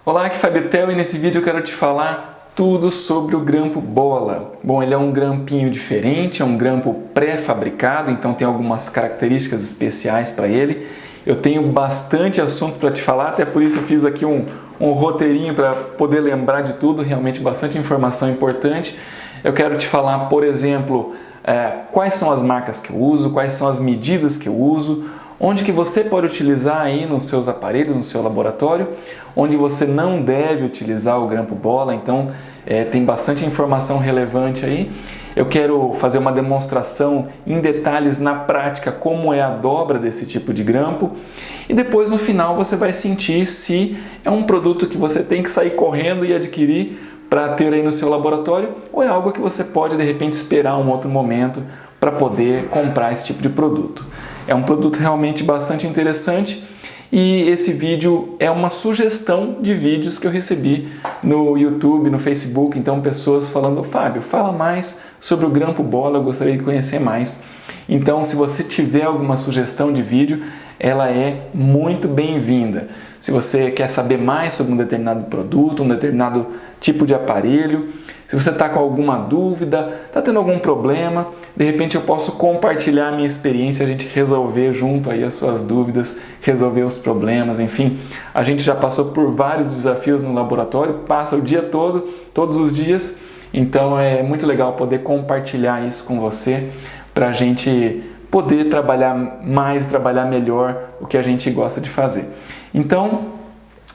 Olá, aqui é Fabetel e nesse vídeo eu quero te falar tudo sobre o grampo bola. Bom, ele é um grampinho diferente, é um grampo pré-fabricado, então tem algumas características especiais para ele. Eu tenho bastante assunto para te falar, até por isso eu fiz aqui um roteirinho para poder lembrar de tudo, realmente bastante informação importante. Eu quero te falar, por exemplo, quais são as marcas que eu uso, quais são as medidas que eu uso, onde que você pode utilizar aí nos seus aparelhos, no seu laboratório, onde você não deve utilizar o grampo bola, então tem bastante informação relevante aí. Eu quero fazer uma demonstração em detalhes na prática como é a dobra desse tipo de grampo e depois no final você vai sentir se é um produto que você tem que sair correndo e adquirir para ter aí no seu laboratório ou é algo que você pode de repente esperar um outro momento para poder comprar esse tipo de produto. É um produto realmente bastante interessante e esse vídeo é uma sugestão de vídeos que eu recebi no YouTube, no Facebook, então pessoas falando: Fábio, fala mais sobre o grampo bola, eu gostaria de conhecer mais. Então, se você tiver alguma sugestão de vídeo, ela é muito bem-vinda. Se você quer saber mais sobre um determinado produto, um determinado tipo de aparelho, se você está com alguma dúvida, está tendo algum problema, de repente eu posso compartilhar a minha experiência, a gente resolver junto aí as suas dúvidas, resolver os problemas, enfim. A gente já passou por vários desafios no laboratório, passa o dia todo, todos os dias, então é muito legal poder compartilhar isso com você para a gente poder trabalhar mais, trabalhar melhor o que a gente gosta de fazer. Então,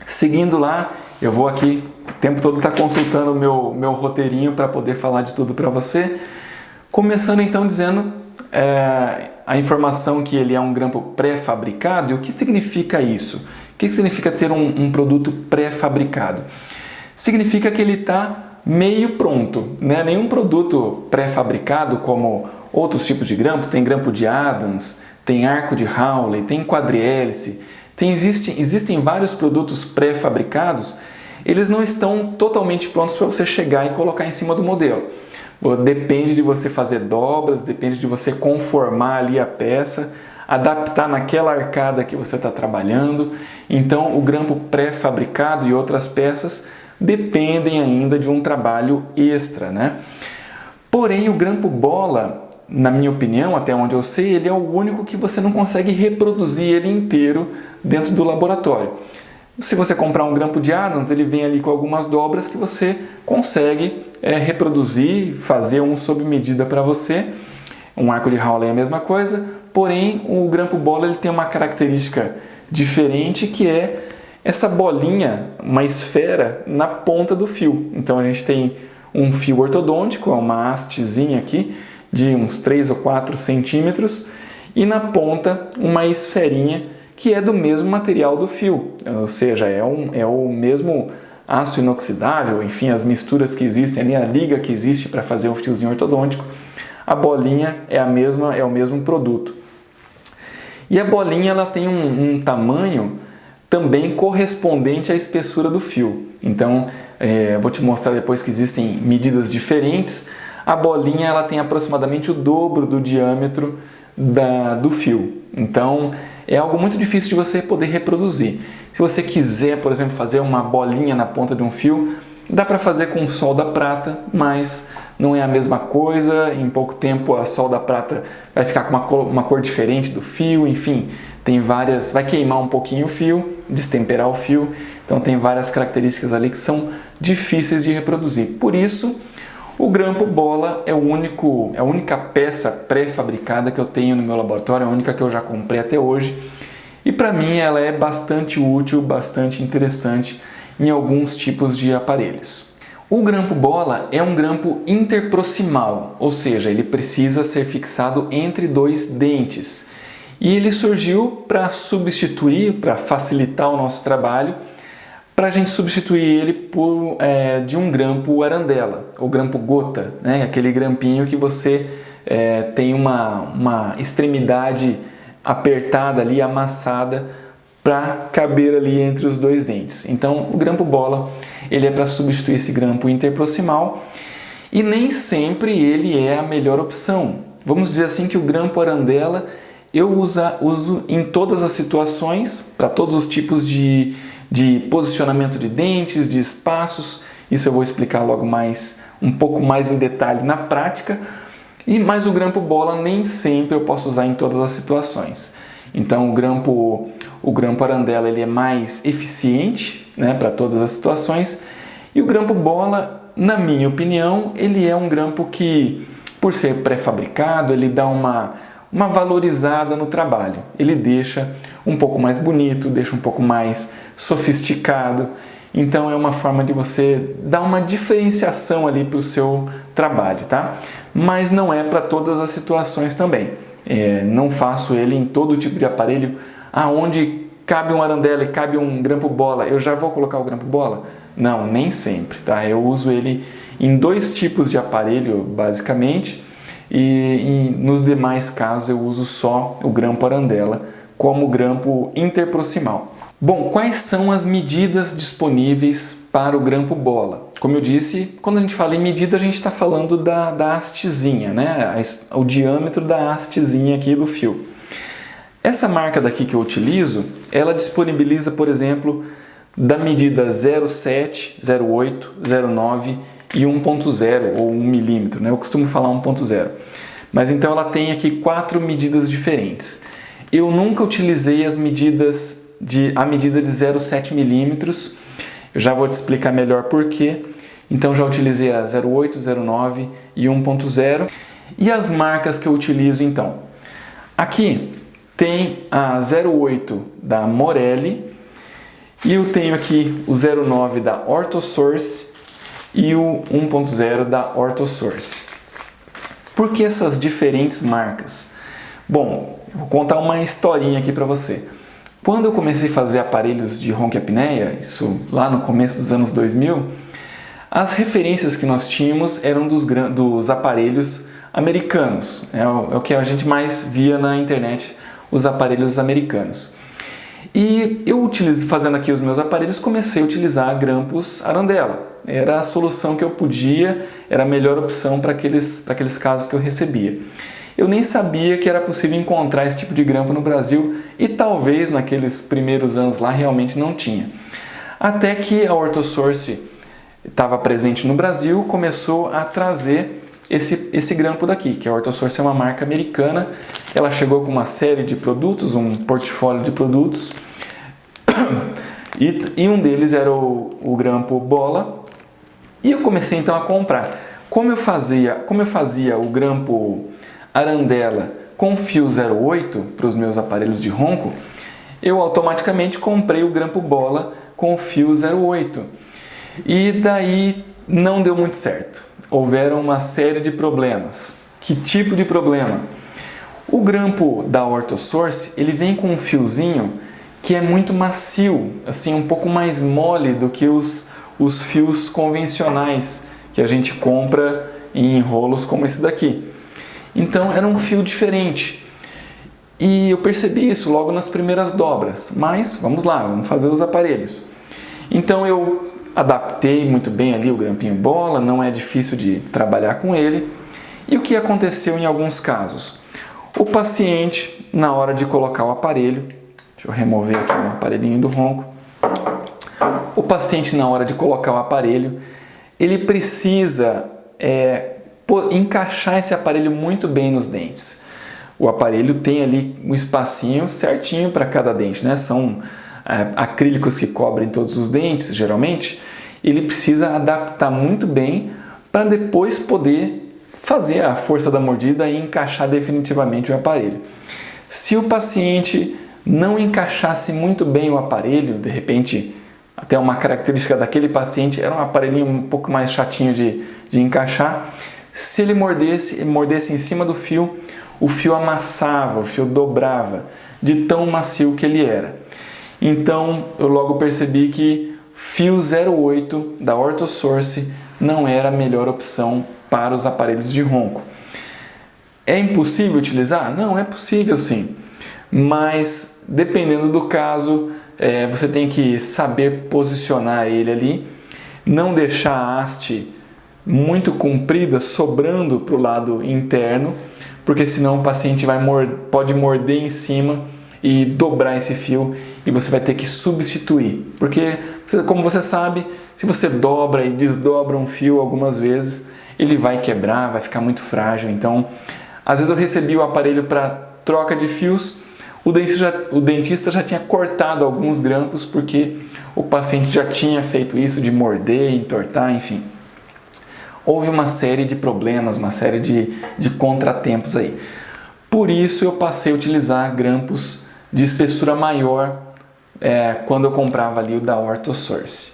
seguindo lá, eu vou aqui o tempo todo estar consultando o meu roteirinho para poder falar de tudo para você. Começando então dizendo a informação que ele é um grampo pré-fabricado e o que significa isso? O que significa ter um produto pré-fabricado? Significa que ele está meio pronto, né? Nenhum produto pré-fabricado como outros tipos de grampo, tem grampo de Adams, tem arco de Hawley, tem quadrihélice, existem vários produtos pré-fabricados, eles não estão totalmente prontos para você chegar e colocar em cima do modelo. Depende de você fazer dobras, depende de você conformar ali a peça, adaptar naquela arcada que você está trabalhando. Então, o grampo pré-fabricado e outras peças dependem ainda de um trabalho extra, né? Porém, o grampo bola, na minha opinião, até onde eu sei, ele é o único que você não consegue reproduzir ele inteiro dentro do laboratório. Se você comprar um grampo de Adams, ele vem ali com algumas dobras que você consegue reproduzir, fazer um sob medida para você. Um arco de Hawley é a mesma coisa, porém o grampo bola ele tem uma característica diferente que é essa bolinha, uma esfera na ponta do fio. Então a gente tem um fio ortodôntico, uma hastezinha aqui de uns 3 ou 4 centímetros e na ponta uma esferinha que é do mesmo material do fio, ou seja, é o mesmo aço inoxidável, enfim, as misturas que existem ali, a liga que existe para fazer o fiozinho ortodôntico, a bolinha é o mesmo produto. E a bolinha ela tem um tamanho também correspondente à espessura do fio. Então, eu vou te mostrar depois que existem medidas diferentes. A bolinha ela tem aproximadamente o dobro do diâmetro do fio. Então, é algo muito difícil de você poder reproduzir. Se você quiser, por exemplo, fazer uma bolinha na ponta de um fio, dá para fazer com solda prata, mas não é a mesma coisa. Em pouco tempo a solda prata vai ficar com uma cor diferente do fio, enfim, tem várias, vai queimar um pouquinho o fio, destemperar o fio, então tem várias características ali que são difíceis de reproduzir. Por isso, o grampo bola é a única peça pré-fabricada que eu tenho no meu laboratório, a única que eu já comprei até hoje. E para mim ela é bastante útil, bastante interessante em alguns tipos de aparelhos. O grampo bola é um grampo interproximal, ou seja, ele precisa ser fixado entre dois dentes. E ele surgiu para substituir, para facilitar o nosso trabalho, para a gente substituir ele de um grampo arandela, ou grampo gota, né? Aquele grampinho que você tem uma extremidade apertada ali, amassada, para caber ali entre os dois dentes. Então, o grampo bola ele é para substituir esse grampo interproximal e nem sempre ele é a melhor opção. Vamos dizer assim que o grampo arandela eu uso em todas as situações, para todos os tipos de de posicionamento de dentes, de espaços. Isso eu vou explicar logo um pouco mais em detalhe na prática. Mas o grampo bola nem sempre eu posso usar em todas as situações. Então o grampo arandela ele é mais eficiente, né, para todas as situações. E o grampo bola, na minha opinião, ele é um grampo que, por ser pré-fabricado, ele dá uma valorizada no trabalho. Ele deixa um pouco mais bonito, deixa um pouco mais sofisticado. Então é uma forma de você dar uma diferenciação ali para o seu trabalho, tá? Mas não é para todas as situações também. Não faço ele em todo tipo de aparelho. Onde cabe um arandela e cabe um grampo bola, eu já vou colocar o grampo bola? Não, nem sempre, tá? Eu uso ele em 2 tipos de aparelho, basicamente, e nos demais casos eu uso só o grampo arandela como grampo interproximal. Bom, quais são as medidas disponíveis para o grampo bola? Como eu disse, quando a gente fala em medida, a gente está falando da hastezinha, né? O diâmetro da hastezinha aqui do fio. Essa marca daqui que eu utilizo, ela disponibiliza, por exemplo, da medida 0,7, 0,8, 0,9 e 1,0 ou 1 milímetro, né? Eu costumo falar 1,0. Mas então ela tem aqui 4 medidas diferentes. Eu nunca utilizei a medida de 0,7 milímetros. Eu já vou te explicar melhor por quê. Então já utilizei a 0,8, 0,9 e 1,0. E as marcas que eu utilizo então? Aqui tem a 0,8 da Morelli e eu tenho aqui o 0,9 da Orthosource e o 1,0 da Orthosource. Por que essas diferentes marcas? Bom, eu vou contar uma historinha aqui para você. Quando eu comecei a fazer aparelhos de ronquiapneia, isso lá no começo dos anos 2000, as referências que nós tínhamos eram dos aparelhos americanos. É o que a gente mais via na internet, os aparelhos americanos. E eu fazendo aqui os meus aparelhos, comecei a utilizar grampos arandela. Era a solução que eu podia, era a melhor opção para aqueles casos que eu recebia. Eu nem sabia que era possível encontrar esse tipo de grampo no Brasil e talvez naqueles primeiros anos lá realmente não tinha. Até que a Orthosource estava presente no Brasil, começou a trazer esse grampo daqui, que a Orthosource é uma marca americana. Ela chegou com uma série de produtos, um portfólio de produtos, e um deles era o grampo bola, e eu comecei então a comprar. Como eu fazia o grampo arandela com fio 0,8 para os meus aparelhos de ronco, eu automaticamente comprei o grampo bola com fio 0,8. E daí não deu muito certo. Houveram uma série de problemas. Que tipo de problema? O grampo da Orthosource, ele vem com um fiozinho que é muito macio, assim, um pouco mais mole do que os fios convencionais que a gente compra em rolos como esse daqui. Então era um fio diferente. E eu percebi isso logo nas primeiras dobras. Mas vamos lá, vamos fazer os aparelhos. Então eu adaptei muito bem ali o grampinho bola, não é difícil de trabalhar com ele. E o que aconteceu em alguns casos? O paciente, na hora de colocar o aparelho, deixa eu remover aqui o aparelhinho do ronco. O paciente, na hora de colocar o aparelho, ele precisa encaixar esse aparelho muito bem nos dentes. O aparelho tem ali um espacinho certinho para cada dente, né? São acrílicos que cobrem todos os dentes, geralmente. Ele precisa adaptar muito bem para depois poder fazer a força da mordida e encaixar definitivamente o aparelho. Se o paciente não encaixasse muito bem o aparelho, de repente, até uma característica daquele paciente era um aparelhinho um pouco mais chatinho de encaixar, se ele mordesse em cima do fio, o fio amassava, o fio dobrava, de tão macio que ele era. Então eu logo percebi que fio 0,8 da Orthosource não era a melhor opção para os aparelhos de ronco. É impossível utilizar? Não, é possível sim, mas dependendo do caso, você tem que saber posicionar ele ali, não deixar a haste muito comprida sobrando para o lado interno, porque senão o paciente pode morder em cima e dobrar esse fio e você vai ter que substituir. Porque, como você sabe, se você dobra e desdobra um fio algumas vezes, ele vai quebrar, vai ficar muito frágil. Então, às vezes eu recebi o aparelho para troca de fios, o dentista já tinha cortado alguns grampos porque o paciente já tinha feito isso de morder, entortar, enfim. Houve uma série de problemas, uma série de contratempos aí. Por isso eu passei a utilizar grampos de espessura maior quando eu comprava ali o da Orthosource.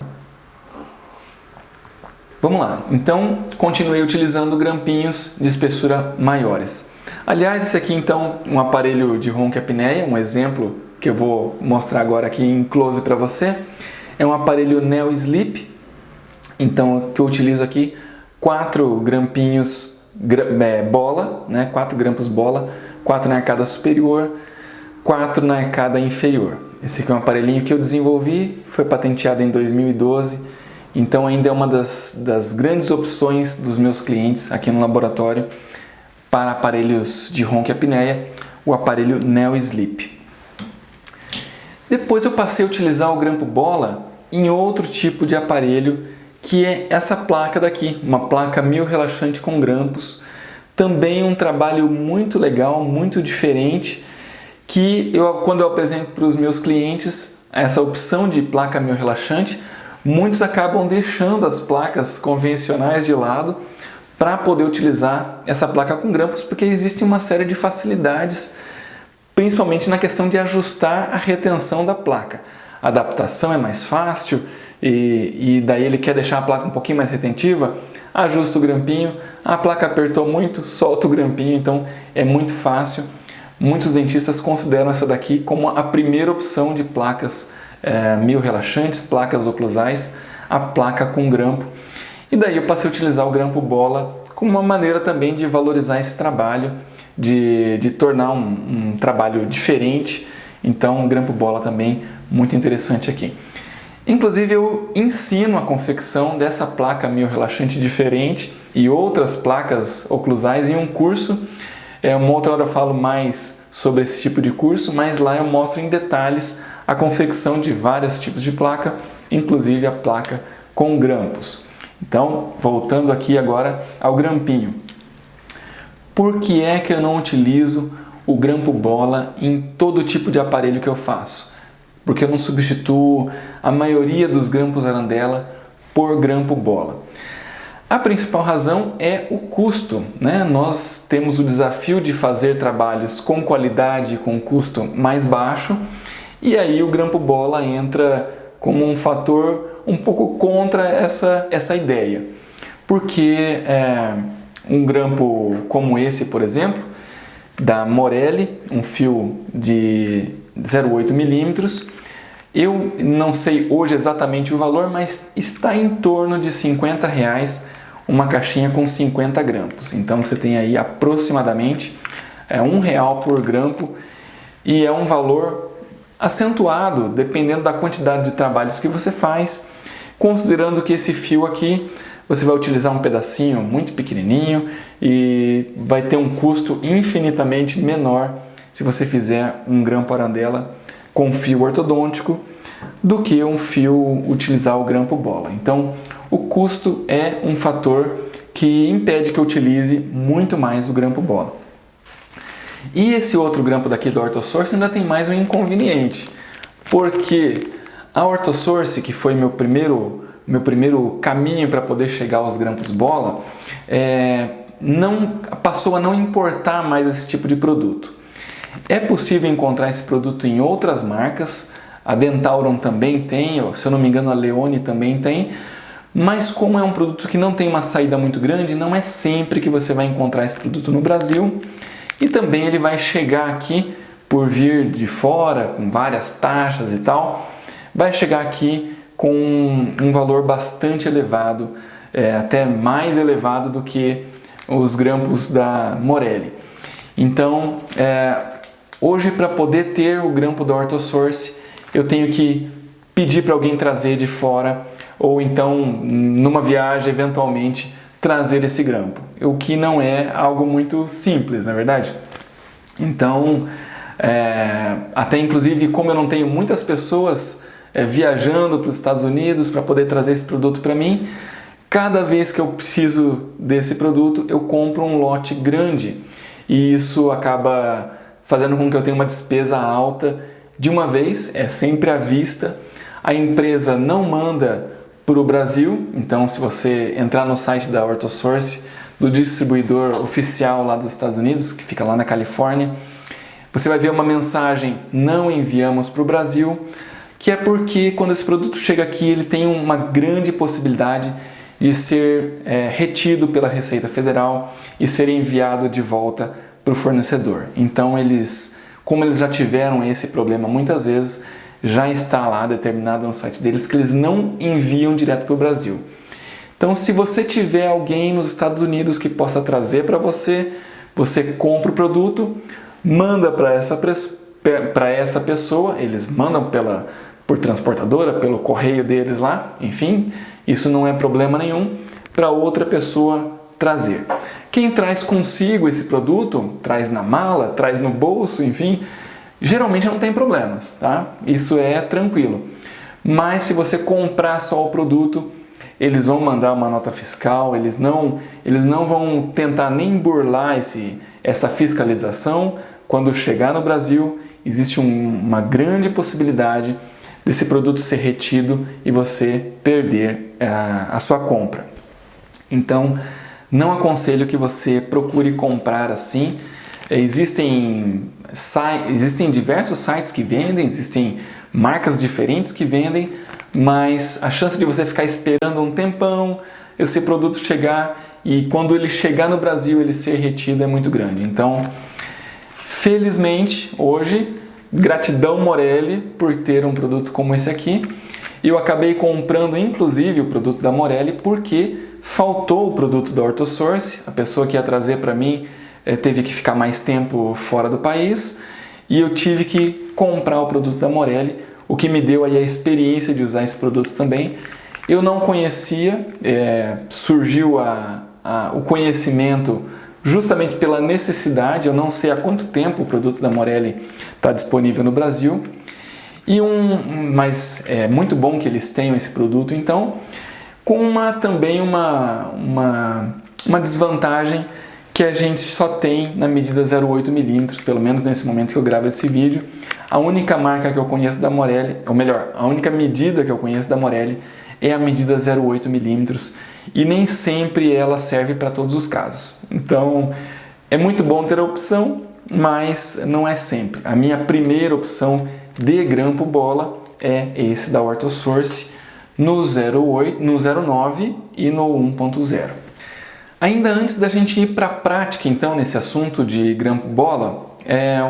Vamos lá, então continuei utilizando grampinhos de espessura maiores. Aliás, esse aqui então um aparelho de ronquiapneia, um exemplo que eu vou mostrar agora aqui em close para você, é um aparelho Neo Sleep, então que eu utilizo aqui 4 grampinhos bola, né? 4 grampos bola, 4 na arcada superior, 4 na arcada inferior. Esse aqui é um aparelhinho que eu desenvolvi, foi patenteado em 2012, então ainda é uma das grandes opções dos meus clientes aqui no laboratório para aparelhos de ronquiapneia, o aparelho Neo Sleep. Depois eu passei a utilizar o grampo bola em outro tipo de aparelho, que é essa placa daqui, uma placa miorrelaxante com grampos, também um trabalho muito legal, muito diferente, que quando eu apresento para os meus clientes essa opção de placa miorrelaxante, muitos acabam deixando as placas convencionais de lado para poder utilizar essa placa com grampos, porque existe uma série de facilidades, principalmente na questão de ajustar a retenção da placa. A adaptação é mais fácil e daí ele quer deixar a placa um pouquinho mais retentiva, ajusta o grampinho, a placa apertou muito, solta o grampinho, então é muito fácil. Muitos dentistas consideram essa daqui como a primeira opção de placas miorrelaxantes, placas oclusais, a placa com grampo. E daí eu passei a utilizar o grampo bola como uma maneira também de valorizar esse trabalho, de tornar um trabalho diferente. Então, o grampo bola também muito interessante aqui. Inclusive, eu ensino a confecção dessa placa miorrelaxante diferente e outras placas oclusais em um curso. Uma outra hora eu falo mais sobre esse tipo de curso, mas lá eu mostro em detalhes a confecção de vários tipos de placa, inclusive a placa com grampos. Então, voltando aqui agora ao grampinho. Por que é que eu não utilizo o grampo bola em todo tipo de aparelho que eu faço? Porque eu não substituo a maioria dos grampos arandela por grampo bola. A principal razão é o custo, né? Nós temos o desafio de fazer trabalhos com qualidade, com custo mais baixo, e aí o grampo bola entra como um fator um pouco contra essa ideia. Porque um grampo como esse, por exemplo, da Morelli, um fio de 0,8 milímetros, eu não sei hoje exatamente o valor, mas está em torno de R$50 uma caixinha com 50 grampos. Então você tem aí aproximadamente R$1 por grampo e é um valor acentuado dependendo da quantidade de trabalhos que você faz, considerando que esse fio aqui você vai utilizar um pedacinho muito pequenininho e vai ter um custo infinitamente menor se você fizer um grampo arandela com fio ortodôntico do que um fio utilizar o grampo bola. Então, o custo é um fator que impede que eu utilize muito mais o grampo bola. E esse outro grampo daqui da Orthosource ainda tem mais um inconveniente, porque a Orthosource, que foi meu primeiro caminho para poder chegar aos grampos bola, passou a não importar mais esse tipo de produto. É possível encontrar esse produto em outras marcas, a Dentauron também tem, se eu não me engano a Leone também tem, mas como é um produto que não tem uma saída muito grande, não é sempre que você vai encontrar esse produto no Brasil. E também ele vai chegar aqui, por vir de fora, com várias taxas e tal, vai chegar aqui com um valor bastante elevado, até mais elevado do que os grampos da Morelli. Então, hoje para poder ter o grampo da Orthosource, eu tenho que pedir para alguém trazer de fora, ou então, numa viagem, eventualmente, trazer esse grampo, o que não é algo muito simples, na verdade. Então, Até inclusive, como eu não tenho muitas pessoas viajando para os Estados Unidos para poder trazer esse produto para mim, cada vez que eu preciso desse produto, eu compro um lote grande e isso acaba fazendo com que eu tenha uma despesa alta de uma vez, é sempre à vista. A empresa não manda para o Brasil, então se você entrar no site da OrthoSource, do distribuidor oficial lá dos Estados Unidos, que fica lá na Califórnia, você vai ver uma mensagem: não enviamos para o Brasil, que é porque quando esse produto chega aqui, ele tem uma grande possibilidade de ser retido pela Receita Federal e ser enviado de volta para o fornecedor. Então como eles já tiveram esse problema muitas vezes, já está lá determinado no site deles que eles não enviam direto para o Brasil. Então, se você tiver alguém nos Estados Unidos que possa trazer para você, você compra o produto, manda para essa pessoa, eles mandam por transportadora, pelo correio deles lá, enfim, isso não é problema nenhum para outra pessoa trazer. Quem traz consigo esse produto, traz na mala, traz no bolso, enfim, geralmente não tem problemas, tá? Isso é tranquilo. Mas se você comprar só o produto, eles vão mandar uma nota fiscal, eles não vão tentar nem burlar essa fiscalização. Quando chegar no Brasil, existe uma grande possibilidade desse produto ser retido e você perder a sua compra. Então, não aconselho que você procure comprar assim. Existem diversos sites que vendem, existem marcas diferentes que vendem, mas a chance de você ficar esperando um tempão esse produto chegar e quando ele chegar no Brasil ele ser retido é muito grande. Então, felizmente, hoje, gratidão Morelli por ter um produto como esse aqui. Eu acabei comprando inclusive o produto da Morelli porque faltou o produto da OrthoSource. A pessoa que ia trazer para mim teve que ficar mais tempo fora do país e eu tive que comprar o produto da Morelli, o que me deu aí a experiência de usar esse produto também. Eu não conhecia, surgiu o conhecimento justamente pela necessidade. Eu não sei há quanto tempo o produto da Morelli está disponível no Brasil, mas é muito bom que eles tenham esse produto, então, com também uma desvantagem que a gente só tem na medida 0,8mm, pelo menos nesse momento que eu gravo esse vídeo. A única marca que eu conheço da Morelli, ou melhor, a única medida que eu conheço da Morelli é a medida 0,8mm e nem sempre ela serve para todos os casos. Então, é muito bom ter a opção, mas não é sempre. A minha primeira opção de grampo bola é esse da OrthoSource no 0,8, no 0,9 e no 1.0. Ainda antes da gente ir para a prática, então, nesse assunto de grampo bola,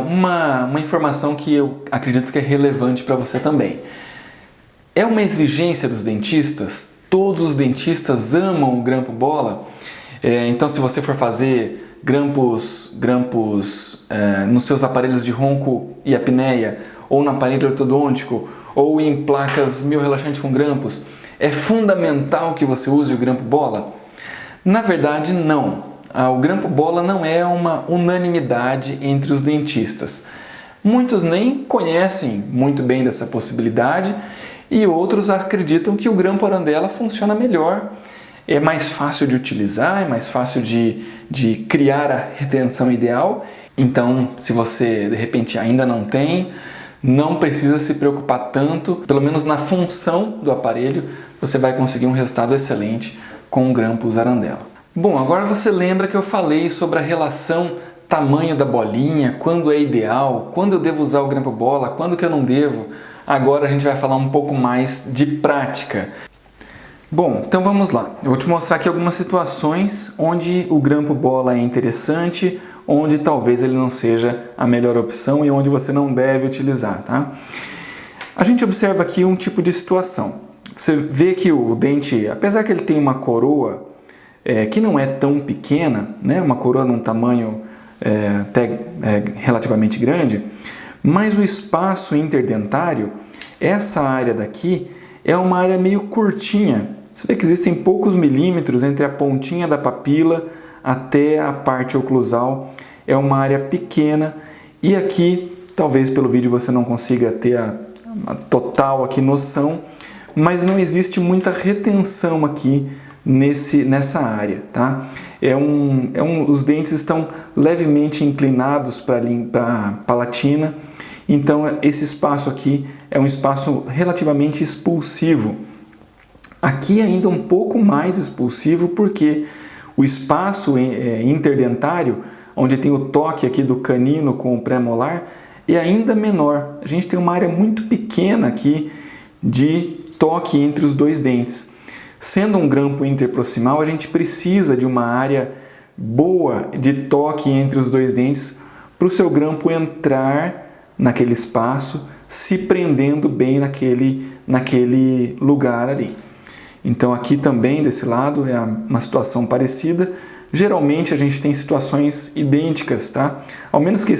uma informação que eu acredito que é relevante para você também. É uma exigência dos dentistas? Todos os dentistas amam o grampo bola? Então, se você for fazer grampos nos seus aparelhos de ronco e apneia, ou no aparelho ortodôntico, ou em placas miorelaxantes com grampos, é fundamental que você use o grampo bola? Na verdade, não. O grampo bola não é uma unanimidade entre os dentistas. Muitos nem conhecem muito bem dessa possibilidade e outros acreditam que o grampo arandela funciona melhor, é mais fácil de utilizar, é mais fácil de criar a retenção ideal. Então, se você de repente ainda não tem, não precisa se preocupar tanto, pelo menos na função do aparelho, você vai conseguir um resultado excelente com grampos arandela. Bom, agora você lembra que eu falei sobre a relação tamanho da bolinha, quando é ideal, quando eu devo usar o grampo bola, quando que eu não devo. Agora a gente vai falar um pouco mais de prática. Bom, então vamos lá. Eu vou te mostrar aqui algumas situações onde o grampo bola é interessante, onde talvez ele não seja a melhor opção e onde você não deve utilizar, tá? A gente observa aqui um tipo de situação. Você vê que o dente, apesar que ele tem uma coroa que não é tão pequena, né? Uma coroa num tamanho até relativamente grande, mas o espaço interdentário, essa área daqui, é uma área meio curtinha. Você vê que existem poucos milímetros entre a pontinha da papila até a parte oclusal. É uma área pequena e aqui Talvez pelo vídeo você não consiga ter a total aqui noção, mas não existe muita retenção aqui nessa área, tá? Os dentes estão levemente inclinados para a palatina, então esse espaço aqui é um espaço relativamente expulsivo. Aqui ainda um pouco mais expulsivo porque o espaço interdentário, onde tem o toque aqui do canino com o pré-molar, é ainda menor. A gente tem uma área muito pequena aqui de toque entre os dois dentes. Sendo um grampo interproximal, a gente precisa de uma área boa de toque entre os dois dentes para o seu grampo entrar naquele espaço, se prendendo bem naquele lugar ali. Então aqui também desse lado é uma situação parecida. Geralmente a gente tem situações idênticas, tá? Ao menos que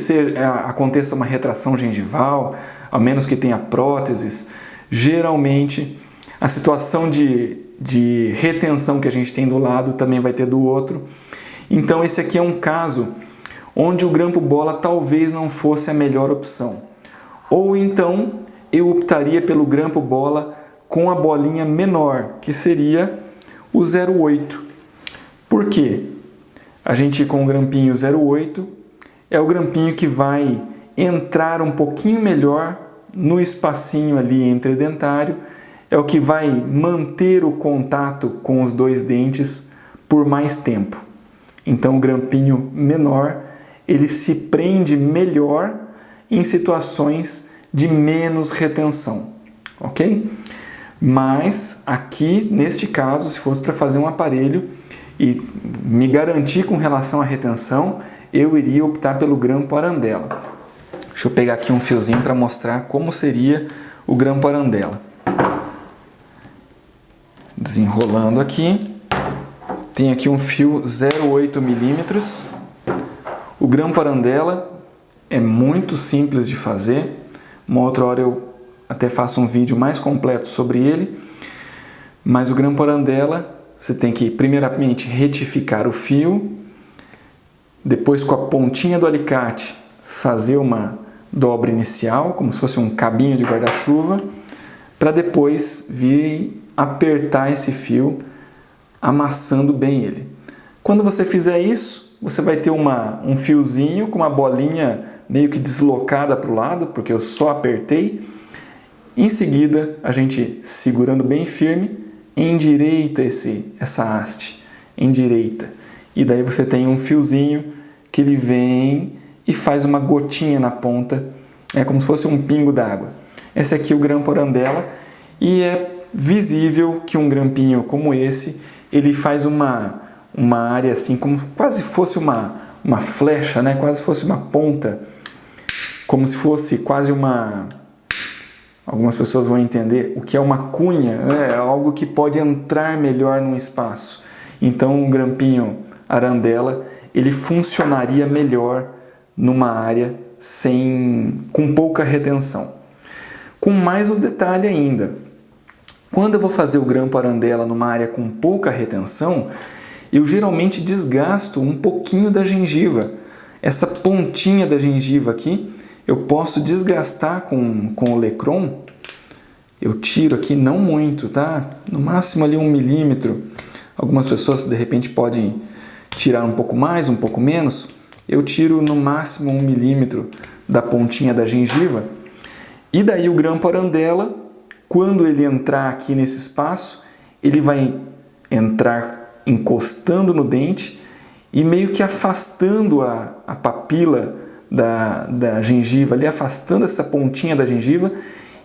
aconteça uma retração gengival, ao menos que tenha próteses, geralmente a situação de retenção que a gente tem do lado também vai ter do outro. Então esse aqui é um caso onde o grampo bola talvez não fosse a melhor opção. Ou então eu optaria pelo grampo bola com a bolinha menor, que seria o 0,8. Por quê? A gente com o grampinho 0,8 é o grampinho que vai entrar um pouquinho melhor no espacinho ali entredentário, é o que vai manter o contato com os dois dentes por mais tempo. Então o grampinho menor, ele se prende melhor em situações de menos retenção, ok? Mas aqui, neste caso, se fosse para fazer um aparelho e me garantir com relação à retenção, eu iria optar pelo grampo Arandela. Deixa eu pegar aqui um fiozinho para mostrar como seria o grampo Arandela. Desenrolando aqui, tem aqui um fio 0,8 milímetros. O grampo Arandela é muito simples de fazer. Uma outra hora eu até faço um vídeo mais completo sobre ele. Mas o grampo Arandela, você tem que primeiramente retificar o fio, depois com a pontinha do alicate fazer uma dobra inicial, como se fosse um cabinho de guarda-chuva, para depois vir apertar esse fio, amassando bem ele. Quando você fizer isso, você vai ter um fiozinho com uma bolinha meio que deslocada para o lado, porque eu só apertei. Em seguida, a gente, segurando bem firme, endireita essa haste, endireita. E daí você tem um fiozinho que ele vem e faz uma gotinha na ponta, é como se fosse um pingo d'água. Esse aqui é o grampo Arandela e é visível que um grampinho como esse, ele faz uma área assim, como quase fosse uma flecha, né? Quase fosse uma ponta, como se fosse quase algumas pessoas vão entender o que é uma cunha, né? É algo que pode entrar melhor num espaço. Então o grampinho Arandela, ele funcionaria melhor numa área com pouca retenção. Com mais um detalhe ainda, quando eu vou fazer o grampo Arandela numa área com pouca retenção, eu geralmente desgasto um pouquinho da gengiva. Essa pontinha da gengiva aqui, eu posso desgastar com o Lecron. Eu tiro aqui não muito, tá? No máximo ali 1 milímetro. Algumas pessoas de repente podem tirar um pouco mais, um pouco menos. Eu tiro no máximo 1 milímetro da pontinha da gengiva. E daí o grampo Arandela, quando ele entrar aqui nesse espaço, ele vai entrar encostando no dente e meio que afastando a papila da gengiva, ali afastando essa pontinha da gengiva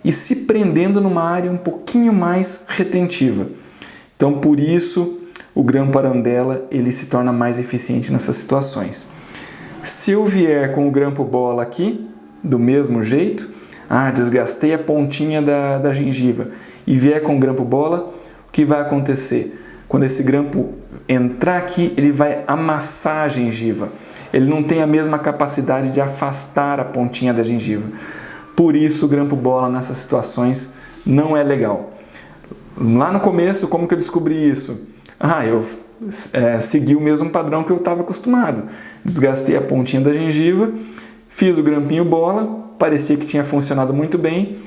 e se prendendo numa área um pouquinho mais retentiva. Então, por isso, o grampo Arandela ele se torna mais eficiente nessas situações. Se eu vier com o grampo bola aqui, do mesmo jeito, desgastei a pontinha da gengiva e vier com o grampo bola, o que vai acontecer? Quando esse grampo entrar aqui, ele vai amassar a gengiva. Ele não tem a mesma capacidade de afastar a pontinha da gengiva. Por isso, o grampo bola nessas situações não é legal. Lá no começo, como que eu descobri isso? Eu segui o mesmo padrão que eu estava acostumado. Desgastei a pontinha da gengiva, fiz o grampinho bola parecia que tinha funcionado muito bem.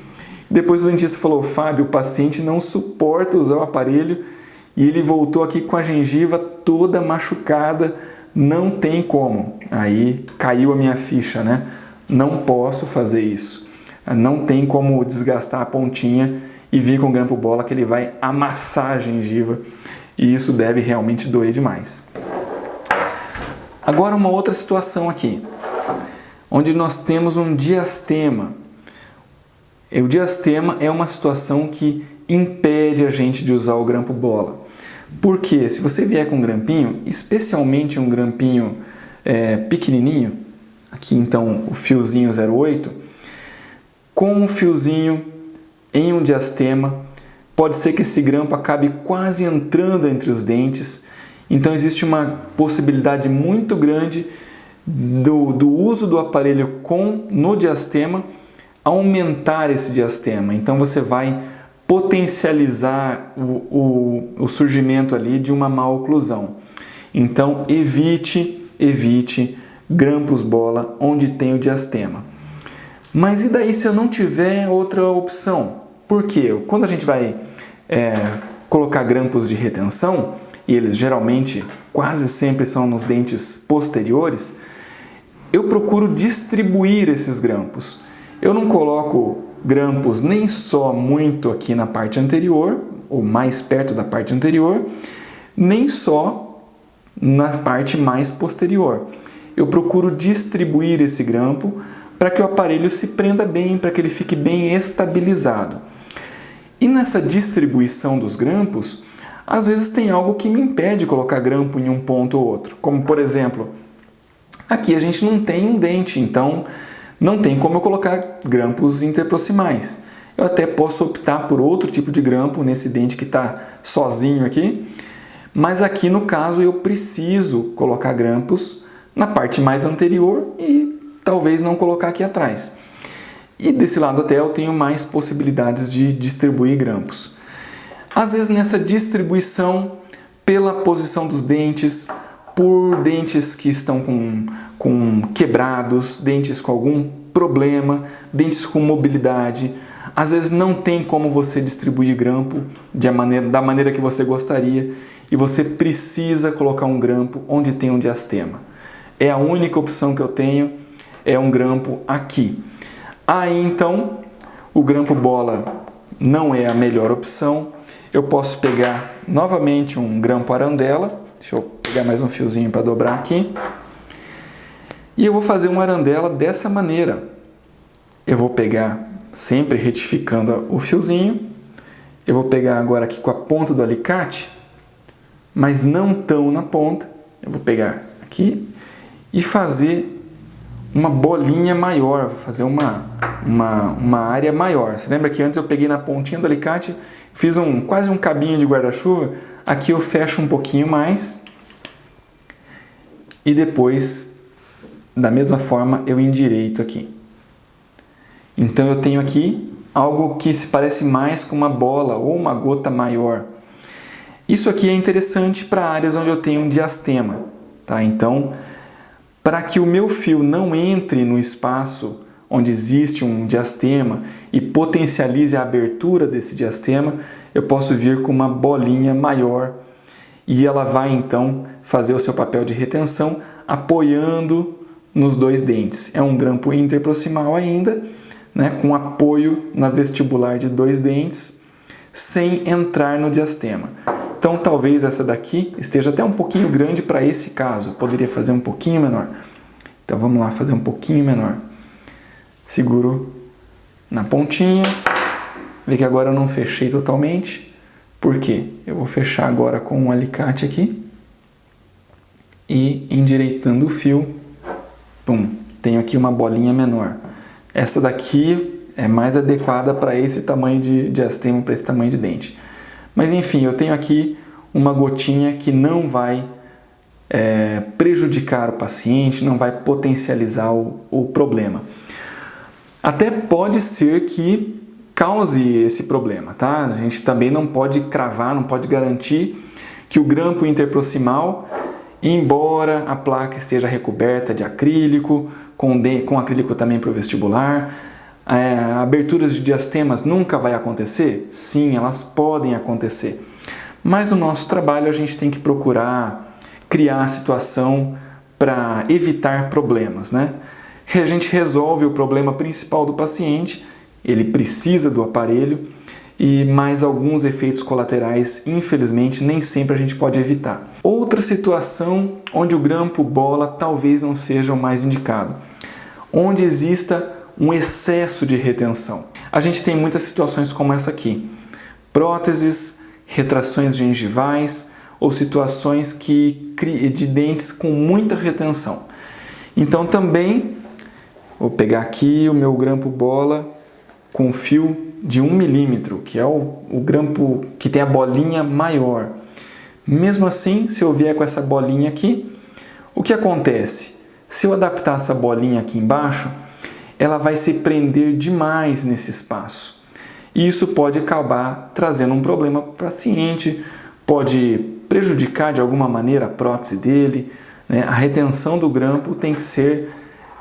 Depois o dentista falou: Fábio, o paciente não suporta usar o aparelho e ele voltou aqui com a gengiva toda machucada, não tem como. Aí caiu a minha ficha, né? Não posso fazer isso. Não tem como desgastar a pontinha e vir com o grampo bola que ele vai amassar a gengiva e isso deve realmente doer demais. Agora uma outra situação aqui, onde nós temos um diastema. O diastema é uma situação que impede a gente de usar o grampo bola. Porque se você vier com um grampinho, especialmente um grampinho pequenininho, aqui então o fiozinho 0,8, com um fiozinho em um diastema, pode ser que esse grampo acabe quase entrando entre os dentes. Então existe uma possibilidade muito grande do uso do aparelho no diastema aumentar esse diastema. Então você vai potencializar o surgimento ali de uma má oclusão. Então evite grampos bola onde tem o diastema. Mas e daí se eu não tiver outra opção? Por quê? Quando a gente vai colocar grampos de retenção, e eles geralmente quase sempre são nos dentes posteriores, eu procuro distribuir esses grampos. Eu não coloco grampos nem só muito aqui na parte anterior, ou mais perto da parte anterior, nem só na parte mais posterior. Eu procuro distribuir esse grampo para que o aparelho se prenda bem, para que ele fique bem estabilizado. E nessa distribuição dos grampos, às vezes tem algo que me impede de colocar grampo em um ponto ou outro. Como, por exemplo, aqui a gente não tem um dente, então não tem como eu colocar grampos interproximais. Eu até posso optar por outro tipo de grampo nesse dente que está sozinho aqui, mas aqui no caso eu preciso colocar grampos na parte mais anterior e talvez não colocar aqui atrás. E desse lado até eu tenho mais possibilidades de distribuir grampos. Às vezes nessa distribuição, pela posição dos dentes, por dentes que estão com quebrados, dentes com algum problema, dentes com mobilidade, às vezes não tem como você distribuir grampo da maneira que você gostaria e você precisa colocar um grampo onde tem um diastema. É a única opção que eu tenho, é um grampo aqui. Aí então, o grampo bola não é a melhor opção. Eu posso pegar novamente um grampo arandela. Deixa eu pegar mais um fiozinho para dobrar aqui. E eu vou fazer uma arandela dessa maneira. Eu vou pegar, sempre retificando o fiozinho. Eu vou pegar agora aqui com a ponta do alicate, mas não tão na ponta. Eu vou pegar aqui e fazer uma bolinha maior, vou fazer uma área maior. Você lembra que antes eu peguei na pontinha do alicate, fiz quase um cabinho de guarda-chuva, aqui eu fecho um pouquinho mais e depois, da mesma forma, eu endireito aqui. Então eu tenho aqui algo que se parece mais com uma bola ou uma gota maior. Isso aqui é interessante para áreas onde eu tenho um diastema, tá? Então, para que o meu fio não entre no espaço onde existe um diastema e potencialize a abertura desse diastema, eu posso vir com uma bolinha maior e ela vai então fazer o seu papel de retenção apoiando nos dois dentes. É um grampo interproximal ainda, né, com apoio na vestibular de dois dentes, sem entrar no diastema. Então talvez essa daqui esteja até um pouquinho grande para esse caso. Eu poderia fazer um pouquinho menor. Então vamos lá, fazer um pouquinho menor. Seguro na pontinha. Vê que agora eu não fechei totalmente. Por quê? Eu vou fechar agora com um alicate aqui. E endireitando o fio. Pum, tenho aqui uma bolinha menor. Essa daqui é mais adequada para esse tamanho de diastema, para esse tamanho de dente. Mas enfim, eu tenho aqui uma gotinha que não vai prejudicar o paciente, não vai potencializar o problema. Até pode ser que cause esse problema, tá? A gente também não pode cravar, não pode garantir que o grampo interproximal, embora a placa esteja recoberta de acrílico, com acrílico também para o vestibular. Aberturas de diastemas nunca vai acontecer? Sim, elas podem acontecer. Mas no nosso trabalho a gente tem que procurar criar a situação para evitar problemas, né? A gente resolve o problema principal do paciente, ele precisa do aparelho, e mais alguns efeitos colaterais, infelizmente, nem sempre a gente pode evitar. Outra situação onde o grampo bola talvez não seja o mais indicado, onde exista um excesso de retenção. A gente tem muitas situações como essa aqui: próteses, retrações gengivais ou situações de dentes com muita retenção. Então também, vou pegar aqui o meu grampo bola com fio de 1 milímetro, que é o grampo que tem a bolinha maior. Mesmo assim, se eu vier com essa bolinha aqui, o que acontece? Se eu adaptar essa bolinha aqui embaixo, ela vai se prender demais nesse espaço. E isso pode acabar trazendo um problema para o paciente, pode prejudicar de alguma maneira a prótese dele, né? A retenção do grampo tem que ser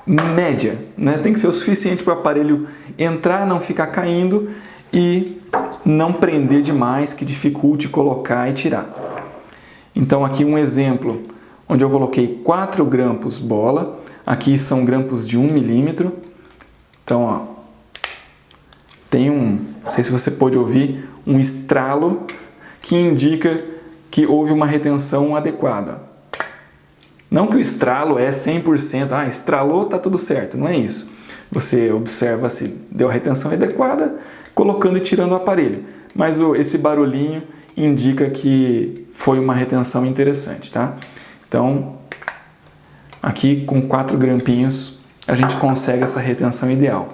média, né? Tem que ser o suficiente para o aparelho entrar, não ficar caindo e não prender demais, que dificulte colocar e tirar. Então aqui um exemplo, onde eu coloquei 4 grampos bola, aqui são grampos de 1 milímetro. Então, ó, tem não sei se você pode ouvir, um estralo que indica que houve uma retenção adequada. Não que o estralo é 100%, estralou, tá tudo certo, não é isso. Você observa se deu a retenção adequada, colocando e tirando o aparelho. Mas esse barulhinho indica que foi uma retenção interessante, tá? Então, aqui com 4 grampinhos, a gente consegue essa retenção ideal.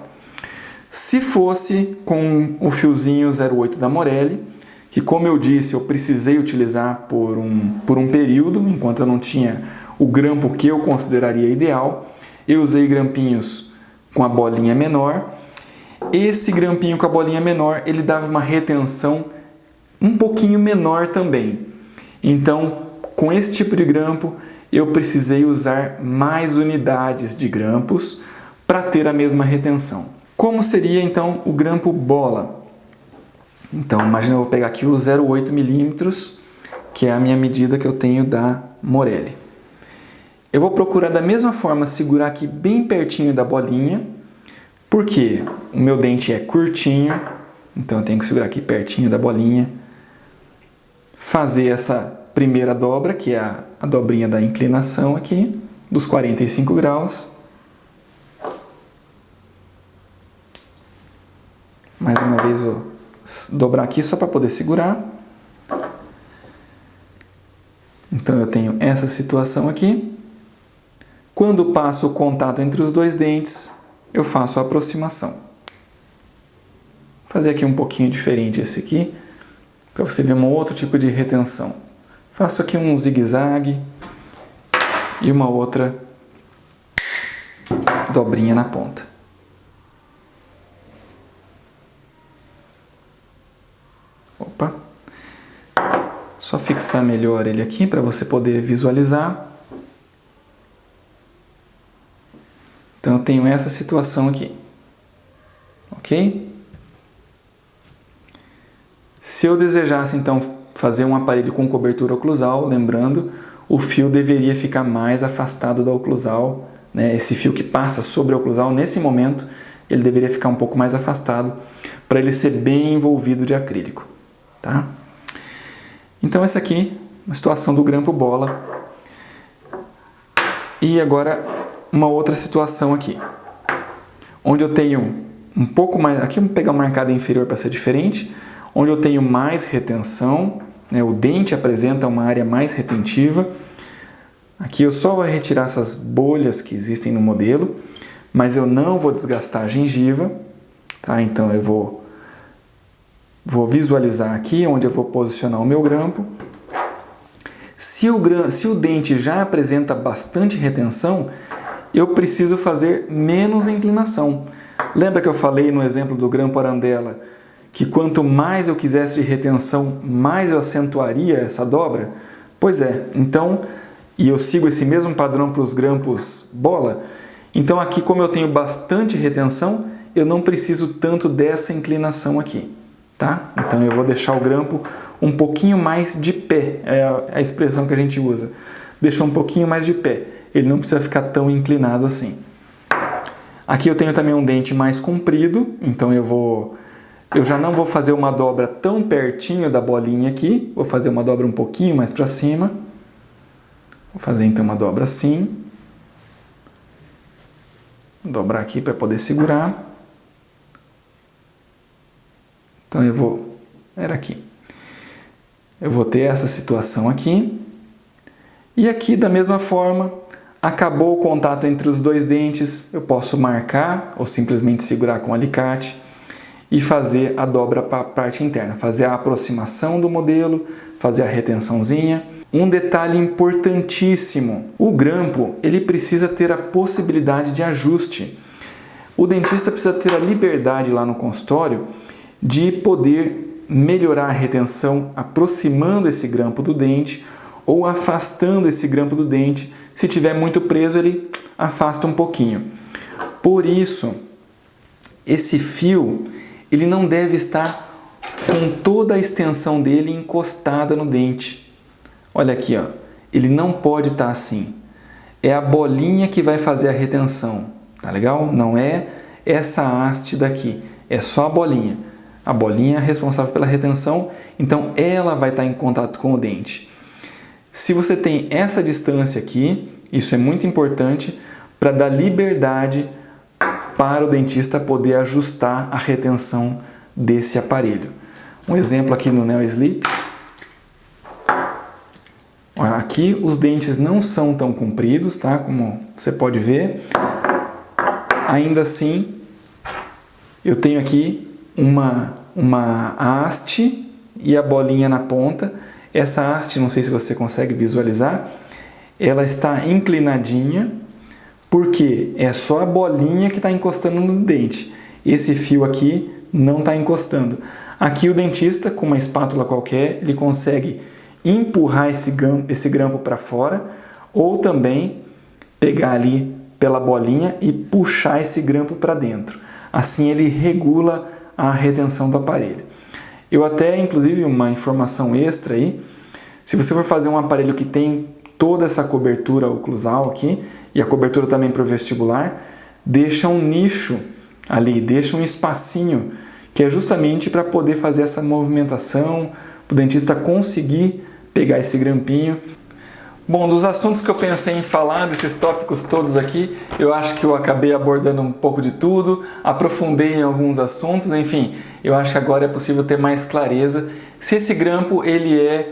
Se fosse com o fiozinho 08 da Morelli, que, como eu disse, eu precisei utilizar por um período, enquanto eu não tinha o grampo que eu consideraria ideal, eu usei grampinhos com a bolinha menor. Esse grampinho com a bolinha menor, ele dava uma retenção um pouquinho menor também. Então, com esse tipo de grampo, eu precisei usar mais unidades de grampos para ter a mesma retenção. Como seria então o grampo bola? Então, imagina, eu vou pegar aqui o 0,8 milímetros, que é a minha medida que eu tenho da Morelli. Eu vou procurar da mesma forma segurar aqui bem pertinho da bolinha, porque o meu dente é curtinho, então eu tenho que segurar aqui pertinho da bolinha, fazer essa primeira dobra, que é a dobrinha da inclinação aqui, dos 45 graus. Mais uma vez vou dobrar aqui só para poder segurar. Então eu tenho essa situação aqui. Quando passo o contato entre os dois dentes, eu faço a aproximação. Vou fazer aqui um pouquinho diferente esse aqui, para você ver um outro tipo de retenção. Faço aqui um zigue-zague e uma outra dobrinha na ponta. Opa! Só fixar melhor ele aqui para você poder visualizar. Então eu tenho essa situação aqui, ok? Se eu desejasse então fazer um aparelho com cobertura oclusal, lembrando, o fio deveria ficar mais afastado da oclusal, né? Esse fio que passa sobre a oclusal, nesse momento, ele deveria ficar um pouco mais afastado para ele ser bem envolvido de acrílico, tá? Então essa aqui, a situação do grampo bola. E agora uma outra situação aqui, onde eu tenho um pouco mais, aqui eu vou pegar uma arcada inferior para ser diferente, onde eu tenho mais retenção, né? O dente apresenta uma área mais retentiva. Aqui eu só vou retirar essas bolhas que existem no modelo, mas eu não vou desgastar a gengiva, tá? Então eu vou visualizar aqui onde eu vou posicionar o meu grampo. Se o dente já apresenta bastante retenção, eu preciso fazer menos inclinação. Lembra que eu falei no exemplo do grampo arandela que quanto mais eu quisesse de retenção, mais eu acentuaria essa dobra? Pois é, então, e eu sigo esse mesmo padrão para os grampos bola, Então aqui, como eu tenho bastante retenção, eu não preciso tanto dessa inclinação aqui, tá? Então eu vou deixar o grampo um pouquinho mais de pé, é a expressão que a gente usa. Deixa um pouquinho mais de pé, ele não precisa ficar tão inclinado assim. Aqui eu tenho também um dente mais comprido, então eu já não vou fazer uma dobra tão pertinho da bolinha aqui, vou fazer uma dobra um pouquinho mais para cima. Vou fazer então uma dobra assim. Dobrar aqui para poder segurar. Então era aqui. Eu vou ter essa situação aqui. E aqui da mesma forma, acabou o contato entre os dois dentes, eu posso marcar ou simplesmente segurar com o alicate e fazer a dobra para a parte interna, fazer a aproximação do modelo, fazer a retençãozinha. Um detalhe importantíssimo, o grampo ele precisa ter a possibilidade de ajuste. O dentista precisa ter a liberdade lá no consultório de poder melhorar a retenção aproximando esse grampo do dente ou afastando esse grampo do dente. Se tiver muito preso, ele afasta um pouquinho. Por isso, esse fio ele não deve estar com toda a extensão dele encostada no dente. Olha aqui, ó. Ele não pode estar assim. É a bolinha que vai fazer a retenção, tá legal? Não é essa haste daqui, é só a bolinha. A bolinha é responsável pela retenção, então ela vai estar em contato com o dente. Se você tem essa distância aqui, isso é muito importante para dar liberdade para o dentista poder ajustar a retenção desse aparelho. Um exemplo aqui no Neo Sleep. Aqui os dentes não são tão compridos, tá? Como você pode ver. Ainda assim, eu tenho aqui uma haste e a bolinha na ponta. Essa haste, não sei se você consegue visualizar, ela está inclinadinha, porque é só a bolinha que está encostando no dente. Esse fio aqui não está encostando. Aqui o dentista, com uma espátula qualquer, ele consegue empurrar esse grampo para fora ou também pegar ali pela bolinha e puxar esse grampo para dentro. Assim ele regula a retenção do aparelho. Eu até, inclusive, uma informação extra aí, se você for fazer um aparelho que tem toda essa cobertura oclusal aqui, e a cobertura também para o vestibular, deixa um nicho ali, deixa um espacinho, que é justamente para poder fazer essa movimentação, o dentista conseguir pegar esse grampinho. Bom, dos assuntos que eu pensei em falar, desses tópicos todos aqui, eu acho que eu acabei abordando um pouco de tudo, aprofundei em alguns assuntos, enfim, eu acho que agora é possível ter mais clareza se esse grampo ele é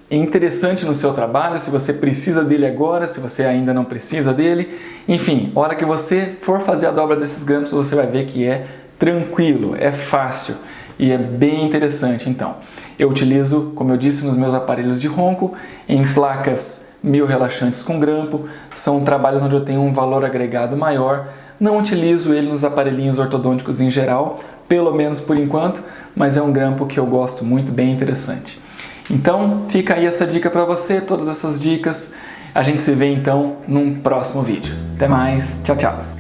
interessante no seu trabalho, se você precisa dele agora, se você ainda não precisa dele, enfim, a hora que você for fazer a dobra desses grampos, você vai ver que é tranquilo, é fácil e é bem interessante. Então, eu utilizo, como eu disse, nos meus aparelhos de ronco, em placas mio-relaxantes com grampo, são trabalhos onde eu tenho um valor agregado maior, não utilizo ele nos aparelhinhos ortodônticos em geral, pelo menos por enquanto, mas é um grampo que eu gosto muito, bem interessante. Então, fica aí essa dica para você, todas essas dicas. A gente se vê então num próximo vídeo. Até mais, tchau, tchau!